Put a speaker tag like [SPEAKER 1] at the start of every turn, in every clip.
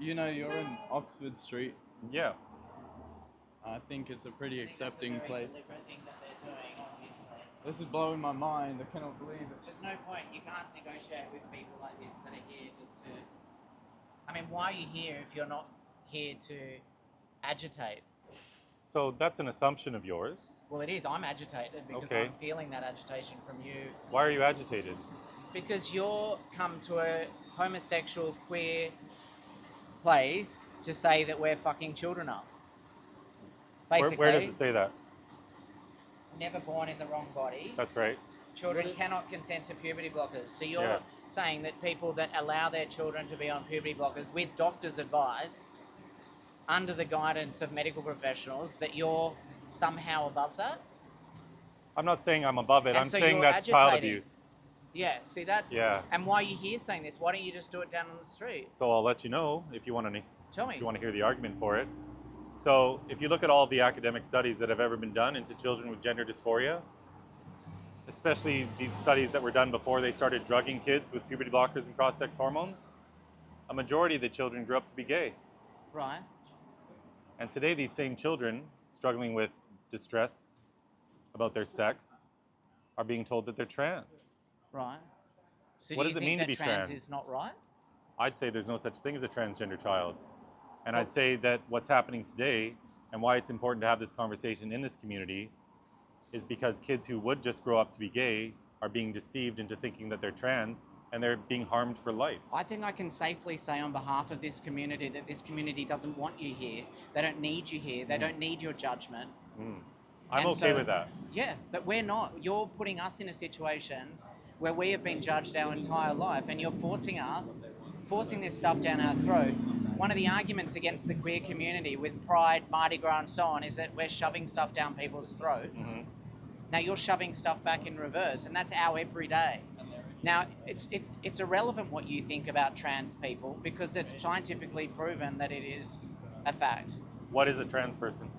[SPEAKER 1] You know, you're in Oxford Street.
[SPEAKER 2] Yeah.
[SPEAKER 1] I think it's a pretty accepting
[SPEAKER 3] That's a very
[SPEAKER 1] place.
[SPEAKER 3] deliberate thing that they're doing, obviously.
[SPEAKER 1] This is blowing my mind. I cannot believe it.
[SPEAKER 3] There's no point. You can't negotiate with people like this that are here just to. I mean, why are you here if you're not here to agitate?
[SPEAKER 2] So that's an assumption of yours.
[SPEAKER 3] Well, it is. I'm agitated because
[SPEAKER 2] Okay.
[SPEAKER 3] I'm feeling that agitation from you.
[SPEAKER 2] Why are you agitated?
[SPEAKER 3] Because you're come to a homosexual, queer place to say that we're fucking children up. Basically,
[SPEAKER 2] Where does it say that?
[SPEAKER 3] never born in the wrong body.
[SPEAKER 2] That's right.
[SPEAKER 3] Children cannot consent to puberty blockers. So you're
[SPEAKER 2] Yeah.
[SPEAKER 3] saying that people that allow their children to be on puberty blockers with doctor's advice, under the guidance of medical professionals, that you're somehow above that?
[SPEAKER 2] I'm not saying I'm above it.
[SPEAKER 3] And
[SPEAKER 2] I'm
[SPEAKER 3] so
[SPEAKER 2] saying
[SPEAKER 3] you're
[SPEAKER 2] that's child
[SPEAKER 3] agitating.
[SPEAKER 2] abuse.
[SPEAKER 3] Yeah, see that's...
[SPEAKER 2] Yeah.
[SPEAKER 3] And why are you here saying this? Why don't you just do it down on the street?
[SPEAKER 2] So I'll let you know if you want to.
[SPEAKER 3] Tell me.
[SPEAKER 2] If you want to hear the argument for it. So if you look at all of the academic studies that have ever been done into children with gender dysphoria, especially these studies that were done before they started drugging kids with puberty blockers and cross-sex hormones, a majority of the children grew up to be gay.
[SPEAKER 3] Right.
[SPEAKER 2] And today these same children struggling with distress about their sex are being told that they're trans.
[SPEAKER 3] Right. So
[SPEAKER 2] What
[SPEAKER 3] do
[SPEAKER 2] does
[SPEAKER 3] you
[SPEAKER 2] it
[SPEAKER 3] think
[SPEAKER 2] mean to
[SPEAKER 3] that
[SPEAKER 2] be
[SPEAKER 3] trans
[SPEAKER 2] trans?
[SPEAKER 3] is not right?
[SPEAKER 2] I'd say there's no such thing as a transgender child. And
[SPEAKER 3] Well-
[SPEAKER 2] I'd say that what's happening today and why it's important to have this conversation in this community is because kids who would just grow up to be gay are being deceived into thinking that they're trans and they're being harmed for life.
[SPEAKER 3] I think I can safely say on behalf of this community that this community doesn't want you here. They don't need you here. They don't need your judgment.
[SPEAKER 2] I'm
[SPEAKER 3] And
[SPEAKER 2] okay
[SPEAKER 3] so-
[SPEAKER 2] with that.
[SPEAKER 3] Yeah, but we're not. You're putting us in a situation where we have been judged our entire life, and you're forcing this stuff down our throat. One of the arguments against the queer community with Pride, Mardi Gras, and so on is that we're shoving stuff down people's throats. Now you're shoving stuff back in reverse, and that's our everyday. Now, it's irrelevant what you think about trans people because it's scientifically proven that it is a fact.
[SPEAKER 2] What is a trans person?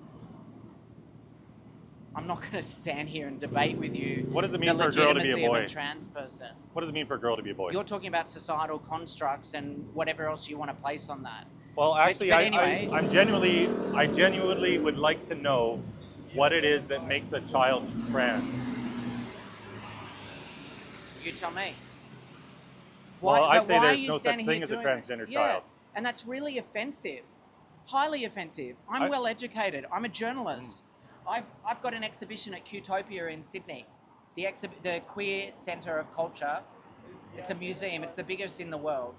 [SPEAKER 3] I'm not going to stand here and debate with you.
[SPEAKER 2] What does it mean
[SPEAKER 3] the
[SPEAKER 2] for a girl to be a
[SPEAKER 3] legitimacy of
[SPEAKER 2] boy?
[SPEAKER 3] a trans person.
[SPEAKER 2] What does it mean for a girl to be a boy?
[SPEAKER 3] You're talking about societal constructs and whatever else you want to place on that.
[SPEAKER 2] Well, actually,
[SPEAKER 3] but anyway-
[SPEAKER 2] I genuinely would like to know what it is that makes a child trans.
[SPEAKER 3] You tell me.
[SPEAKER 2] Well, I
[SPEAKER 3] but
[SPEAKER 2] say
[SPEAKER 3] why
[SPEAKER 2] there's
[SPEAKER 3] are you
[SPEAKER 2] no such
[SPEAKER 3] standing
[SPEAKER 2] thing
[SPEAKER 3] here
[SPEAKER 2] as a
[SPEAKER 3] doing
[SPEAKER 2] transgender
[SPEAKER 3] that?
[SPEAKER 2] child.
[SPEAKER 3] Yeah, and that's really offensive. Highly offensive. I'm well educated. I'm a journalist. I've got an exhibition at Qtopia in Sydney, the Queer Centre of Culture. It's a museum. It's the biggest in the world.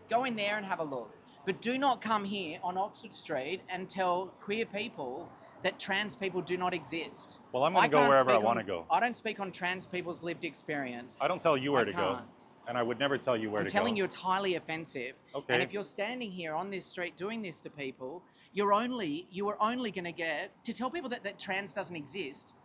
[SPEAKER 3] Go in there and have a look. But do not come here on Oxford Street and tell queer people that trans people do not exist.
[SPEAKER 2] Well, I'm going to go
[SPEAKER 3] can't
[SPEAKER 2] wherever I
[SPEAKER 3] speak
[SPEAKER 2] want to
[SPEAKER 3] on-
[SPEAKER 2] go.
[SPEAKER 3] I don't speak on trans people's lived experience.
[SPEAKER 2] I don't tell you where
[SPEAKER 3] I
[SPEAKER 2] to go.
[SPEAKER 3] can't.
[SPEAKER 2] And I would never tell you where
[SPEAKER 3] I'm
[SPEAKER 2] to
[SPEAKER 3] telling
[SPEAKER 2] go.
[SPEAKER 3] you it's highly offensive.
[SPEAKER 2] Okay.
[SPEAKER 3] And if you're standing here on this street doing this to people, you are only going to get, to tell people that trans doesn't exist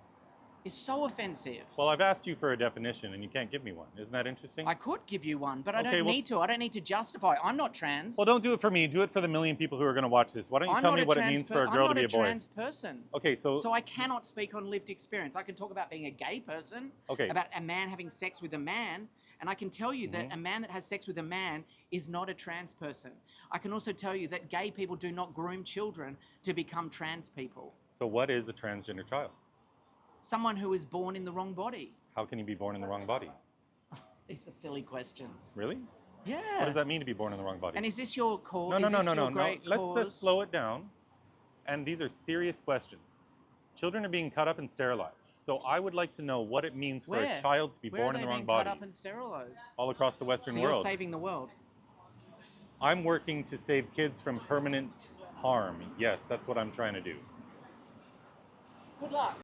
[SPEAKER 3] is so offensive.
[SPEAKER 2] Well, I've asked you for a definition and you can't give me one. Isn't that interesting?
[SPEAKER 3] I could give you one, but I
[SPEAKER 2] Okay,
[SPEAKER 3] don't
[SPEAKER 2] well,
[SPEAKER 3] need to. I don't need to justify. I'm not trans.
[SPEAKER 2] Well, don't do it for me. Do it for the million people who are going to watch this. Why don't you
[SPEAKER 3] I'm
[SPEAKER 2] tell
[SPEAKER 3] not
[SPEAKER 2] me
[SPEAKER 3] a
[SPEAKER 2] what it
[SPEAKER 3] trans
[SPEAKER 2] means for a girl to be a
[SPEAKER 3] I'm
[SPEAKER 2] boy?
[SPEAKER 3] not a trans person.
[SPEAKER 2] Okay, so
[SPEAKER 3] So I cannot speak on lived experience. I can talk about being a gay person,
[SPEAKER 2] Okay.
[SPEAKER 3] about a man having sex with a man, and I can tell you that a man that has sex with a man is not a trans person. I can also tell you that gay people do not groom children to become trans people.
[SPEAKER 2] So what is a transgender child?
[SPEAKER 3] Someone who is born in the wrong body.
[SPEAKER 2] How can you be born in the wrong body?
[SPEAKER 3] These are silly questions.
[SPEAKER 2] Really?
[SPEAKER 3] Yeah.
[SPEAKER 2] What does that mean to be born in the wrong body?
[SPEAKER 3] And is this your cause?
[SPEAKER 2] No.
[SPEAKER 3] Is this your great
[SPEAKER 2] Let's
[SPEAKER 3] cause?
[SPEAKER 2] just slow it down. And these are serious questions. Children are being cut up and sterilized. So I would like to know what it means for
[SPEAKER 3] Where?
[SPEAKER 2] a child to be
[SPEAKER 3] Where
[SPEAKER 2] born
[SPEAKER 3] are
[SPEAKER 2] in
[SPEAKER 3] they
[SPEAKER 2] the wrong
[SPEAKER 3] being
[SPEAKER 2] body.
[SPEAKER 3] cut up and sterilized?
[SPEAKER 2] All across the Western
[SPEAKER 3] So
[SPEAKER 2] world.
[SPEAKER 3] you're saving the world.
[SPEAKER 2] I'm working to save kids from permanent harm. Yes, that's what I'm trying to do.
[SPEAKER 3] Good luck.